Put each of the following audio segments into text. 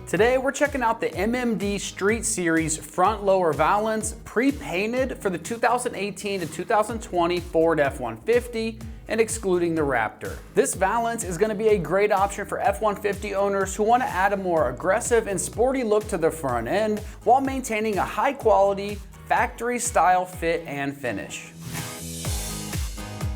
Today we're checking out the MMD Street Series front lower valance pre-painted for the 2018 to 2020 Ford F-150 and excluding the Raptor. This valance is going to be a great option for F-150 owners who want to add a more aggressive and sporty look to the front end while maintaining a high quality factory style fit and finish.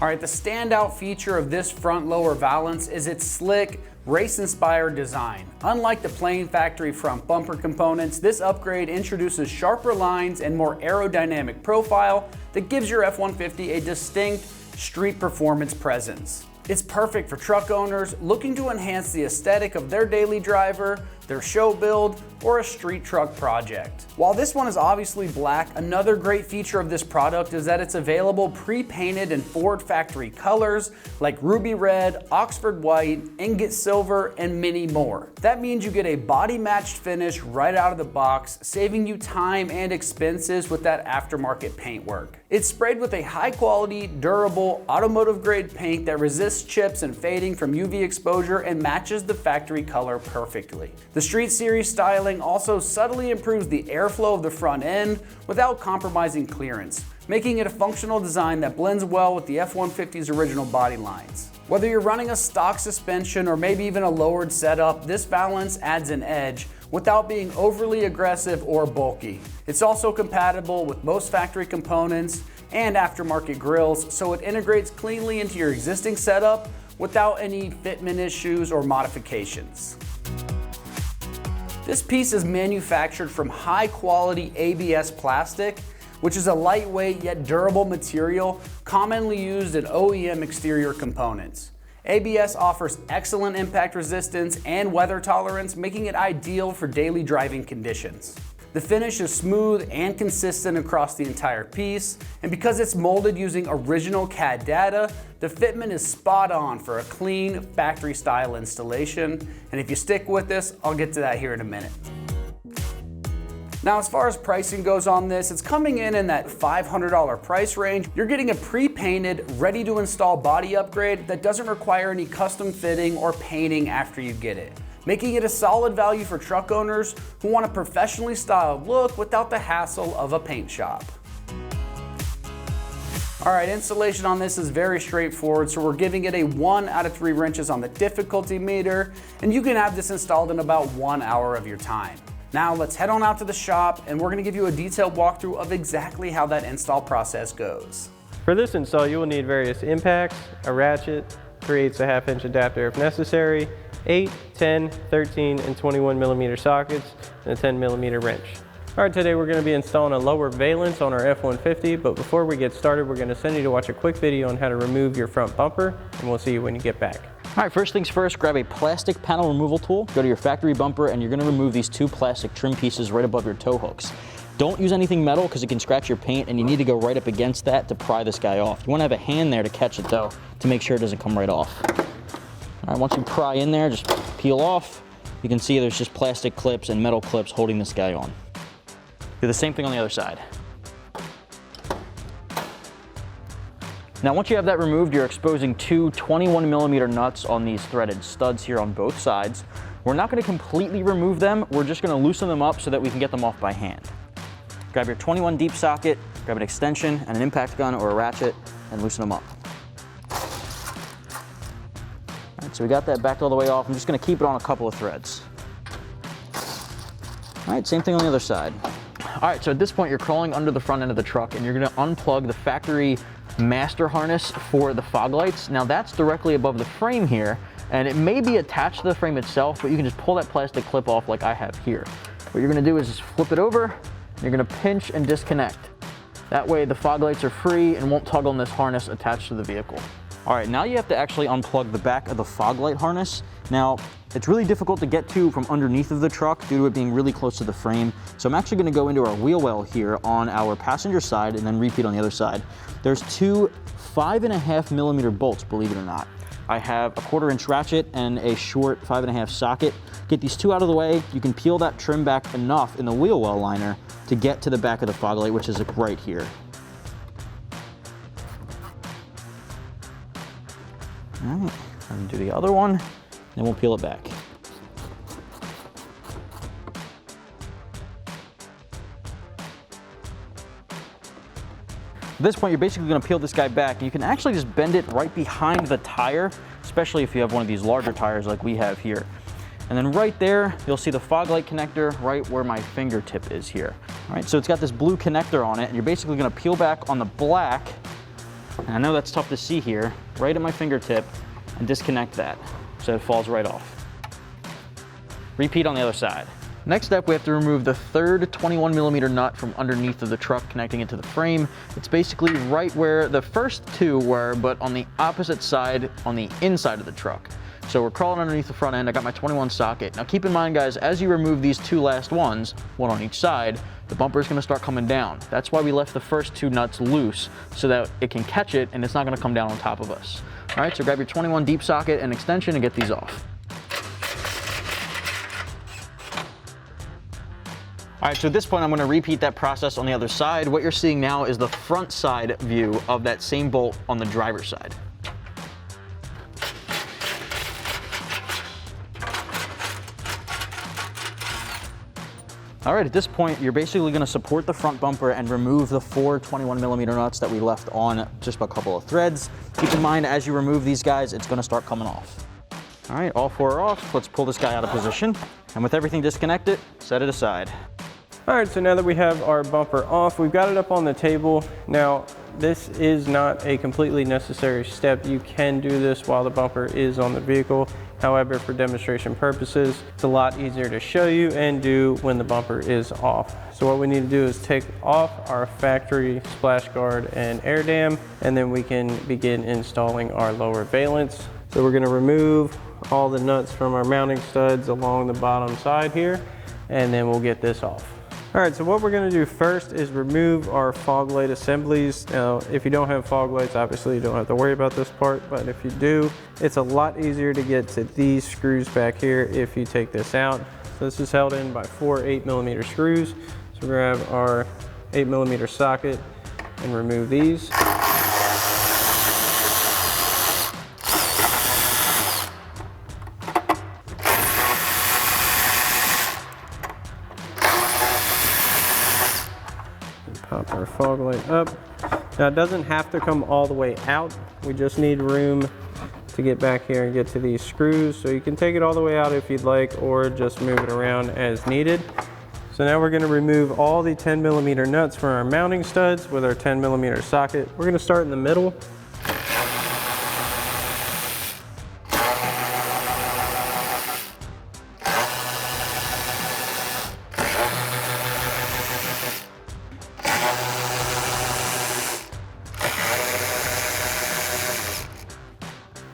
Alright, the standout feature of this front lower valance is its slick, race-inspired design. Unlike the plain factory front bumper components, this upgrade introduces sharper lines and more aerodynamic profile that gives your F-150 a distinct street performance presence. It's perfect for truck owners looking to enhance the aesthetic of their daily driver, their show build, or a street truck project. While this one is obviously black, another great feature of this product is that it's available pre-painted in Ford factory colors like ruby red, Oxford white, ingot silver, and many more. That means you get a body matched finish right out of the box, saving you time and expenses with that aftermarket paintwork. It's sprayed with a high quality, durable, automotive grade paint that resists chips and fading from UV exposure and matches the factory color perfectly. The Street Series styling also subtly improves the airflow of the front end without compromising clearance, making it a functional design that blends well with the F-150's original body lines. Whether you're running a stock suspension or maybe even a lowered setup, this valance adds an edge without being overly aggressive or bulky. It's also compatible with most factory components and aftermarket grills, so it integrates cleanly into your existing setup without any fitment issues or modifications. This piece is manufactured from high quality ABS plastic, which is a lightweight yet durable material commonly used in OEM exterior components. ABS offers excellent impact resistance and weather tolerance, making it ideal for daily driving conditions. The finish is smooth and consistent across the entire piece, and because it's molded using original CAD data, the fitment is spot on for a clean, factory-style installation, and if you stick with this, I'll get to that here in a minute. Now, as far as pricing goes on this, it's coming in that $500 price range. You're getting a pre-painted, ready-to-install body upgrade that doesn't require any custom fitting or painting after you get it, making it a solid value for truck owners who want a professionally styled look without the hassle of a paint shop. Alright, installation on this is very straightforward, so we're giving it a 1 out of 3 wrenches on the difficulty meter, and you can have this installed in about 1 hour of your time. Now let's head on out to the shop, and we're going to give you a detailed walkthrough of exactly how that install process goes. For this install, you will need various impacts, a ratchet, 3/8 1/2-inch adapter if necessary, 8, 10, 13, and 21 millimeter sockets, and a 10 millimeter wrench. All right, today we're going to be installing a lower valance on our F-150, but before we get started, we're going to send you to watch a quick video on how to remove your front bumper, and we'll see you when you get back. All right, first things first, grab a plastic panel removal tool, go to your factory bumper, and you're going to remove these 2 plastic trim pieces right above your tow hooks. Don't use anything metal because it can scratch your paint, and you need to go right up against that to pry this guy off. You want to have a hand there to catch it though, to make sure it doesn't come right off. All right, once you pry in there, just peel off. You can see there's just plastic clips and metal clips holding this guy on. Do the same thing on the other side. Now once you have that removed, you're exposing 2 21 millimeter nuts on these threaded studs here on both sides. We're not going to completely remove them, we're just going to loosen them up so that we can get them off by hand. Grab your 21 deep socket, grab an extension and an impact gun or a ratchet, and loosen them up. All right, so we got that backed all the way off. I'm just going to keep it on a couple of threads. All right, same thing on the other side. All right, so at this point you're crawling under the front end of the truck and you're going to unplug the factory master harness for the fog lights. Now that's directly above the frame here, and it may be attached to the frame itself, but you can just pull that plastic clip off like I have here. What you're going to do is just flip it over, and you're going to pinch and disconnect. That way the fog lights are free and won't tug on this harness attached to the vehicle. All right, now you have to actually unplug the back of the fog light harness. Now, it's really difficult to get to from underneath of the truck due to it being really close to the frame. So I'm actually going to go into our wheel well here on our passenger side and then repeat on the other side. There's 2 5.5 millimeter bolts, believe it or not. I have a 1/4 inch ratchet and a short 5.5 socket. Get these 2 out of the way. You can peel that trim back enough in the wheel well liner to get to the back of the fog light, which is right here. All right, and do the other one, then we'll peel it back. At this point, you're basically gonna peel this guy back, and you can actually just bend it right behind the tire, especially if you have one of these larger tires like we have here. And then right there, you'll see the fog light connector right where my fingertip is here. All right, so it's got this blue connector on it, and you're basically gonna peel back on the black, and I know that's tough to see here, right at my fingertip, and disconnect that so it falls right off. Repeat on the other side. Next up, we have to remove the third 21 millimeter nut from underneath of the truck, connecting it to the frame. It's basically right where the first two were, but on the opposite side, on the inside of the truck. So we're crawling underneath the front end. I got my 21 socket. Now keep in mind, guys, as you remove these two last ones, one on each side, the bumper is gonna start coming down. That's why we left the first two nuts loose, so that it can catch it and it's not gonna come down on top of us. All right, so grab your 21 deep socket and extension and get these off. All right, so at this point, I'm gonna repeat that process on the other side. What you're seeing now is the front side view of that same bolt on the driver's side. All right, at this point, you're basically gonna support the front bumper and remove the four 21 millimeter nuts that we left on just a couple of threads. Keep in mind, as you remove these guys, it's gonna start coming off. All right, all four are off. Let's pull this guy out of position. And with everything disconnected, set it aside. All right, so now that we have our bumper off, we've got it up on the table. Now, this is not a completely necessary step. You can do this while the bumper is on the vehicle. However, for demonstration purposes, it's a lot easier to show you and do when the bumper is off. So what we need to do is take off our factory splash guard and air dam, and then we can begin installing our lower valance. So we're gonna remove all the nuts from our mounting studs along the bottom side here, and then we'll get this off. All right, so what we're gonna do first is remove our fog light assemblies. Now, if you don't have fog lights, obviously you don't have to worry about this part, but if you do, it's a lot easier to get to these screws back here if you take this out. So this is held in by four 8 millimeter screws. So grab our 8 millimeter socket and remove these. Pop our fog light up. Now it doesn't have to come all the way out. We just need room to get back here and get to these screws. So you can take it all the way out if you'd like, or just move it around as needed. So now we're gonna remove all the 10 millimeter nuts from our mounting studs with our 10 millimeter socket. We're gonna start in the middle.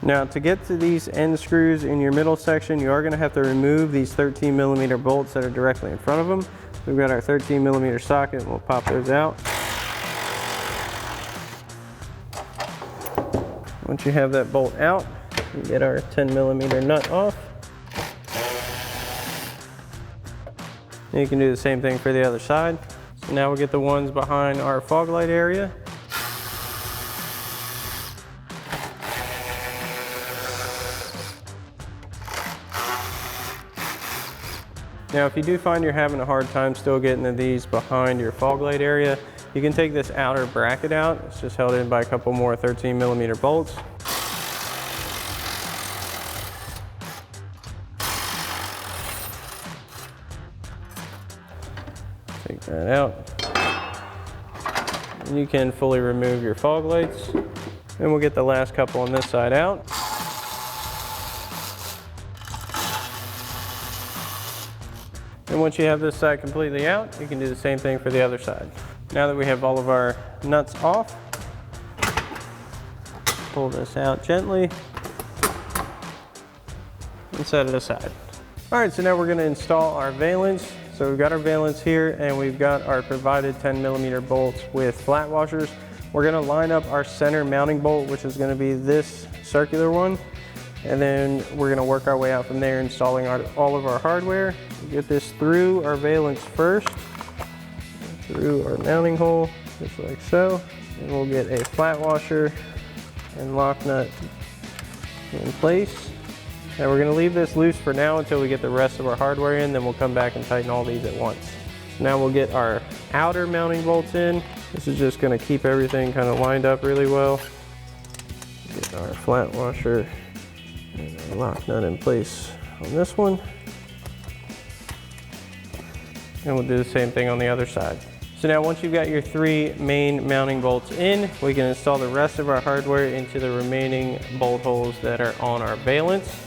Now to get to these end screws in your middle section, you are going to have to remove these 13 millimeter bolts that are directly in front of them. So we've got our 13 millimeter socket, and we'll pop those out. Once you have that bolt out, you get our 10 millimeter nut off. And you can do the same thing for the other side. So now we'll get the ones behind our fog light area. Now, if you do find you're having a hard time still getting to these behind your fog light area, you can take this outer bracket out. It's just held in by a couple more 13 millimeter bolts. Take that out. And you can fully remove your fog lights. And we'll get the last couple on this side out. And once you have this side completely out, you can do the same thing for the other side. Now that we have all of our nuts off, pull this out gently and set it aside. All right, so now we're gonna install our valance. So we've got our valance here and we've got our provided 10 millimeter bolts with flat washers. We're gonna line up our center mounting bolt, which is gonna be this circular one. And then we're gonna work our way out from there, installing all of our hardware. Get this through our valance first, through our mounting hole, just like so. And we'll get a flat washer and lock nut in place. And we're gonna leave this loose for now until we get the rest of our hardware in, then we'll come back and tighten all these at once. So now we'll get our outer mounting bolts in. This is just going to keep everything kind of lined up really well. Get our flat washer and our lock nut in place on this one. And we'll do the same thing on the other side. So now once you've got your 3 main mounting bolts in, we can install the rest of our hardware into the remaining bolt holes that are on our valance.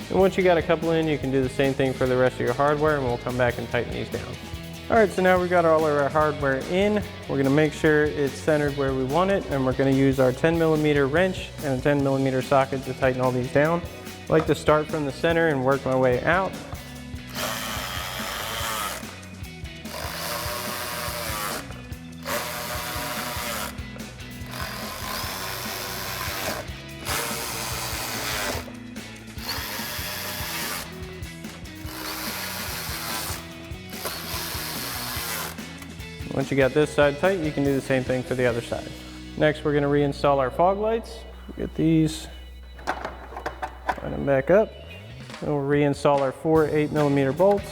And once you got a couple in, you can do the same thing for the rest of your hardware, and we'll come back and tighten these down. All right, so now we've got all of our hardware in. We're gonna make sure it's centered where we want it, and we're gonna use our 10mm wrench and a 10mm socket to tighten all these down. I like to start from the center and work my way out. Once you got this side tight, you can do the same thing for the other side. Next, we're going to reinstall our fog lights. Get these, line them back up. Then we'll reinstall our 4 8mm bolts.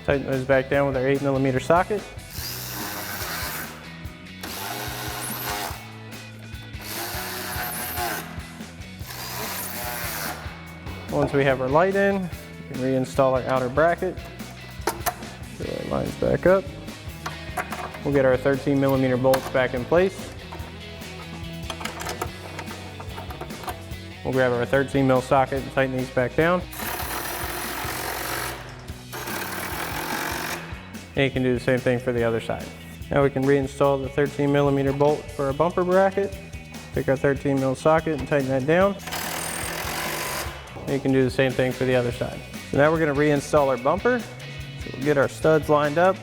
Tighten those back down with our 8mm socket. Once we have our light in, we can reinstall our outer bracket. So our lines back up. We'll get our 13mm bolts back in place. We'll grab our 13mm socket and tighten these back down. And you can do the same thing for the other side. Now we can reinstall the 13mm bolt for our bumper bracket. Take our 13mm socket and tighten that down. You can do the same thing for the other side. So now we're going to reinstall our bumper. So we'll get our studs lined up.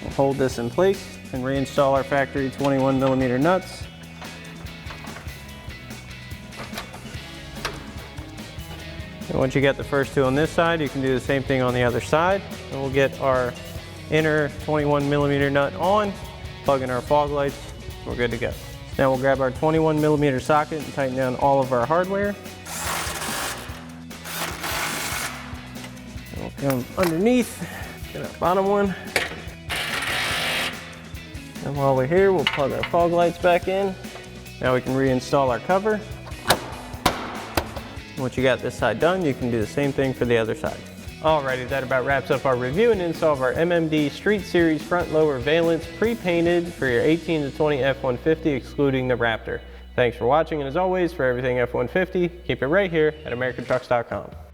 We'll hold this in place and reinstall our factory 21mm nuts. And once you get the first 2 on this side, you can do the same thing on the other side. And we'll get our inner 21mm nut on, plug in our fog lights, we're good to go. Now we'll grab our 21mm socket and tighten down all of our hardware. We'll come underneath, get our bottom one. And while we're here, we'll plug our fog lights back in. Now we can reinstall our cover. Once you got this side done, you can do the same thing for the other side. Alrighty, that about wraps up our review and install of our MMD Street Series front lower valance pre-painted for your 18 to 20 F-150 excluding the Raptor. Thanks for watching, and as always, for everything F-150, keep it right here at AmericanTrucks.com.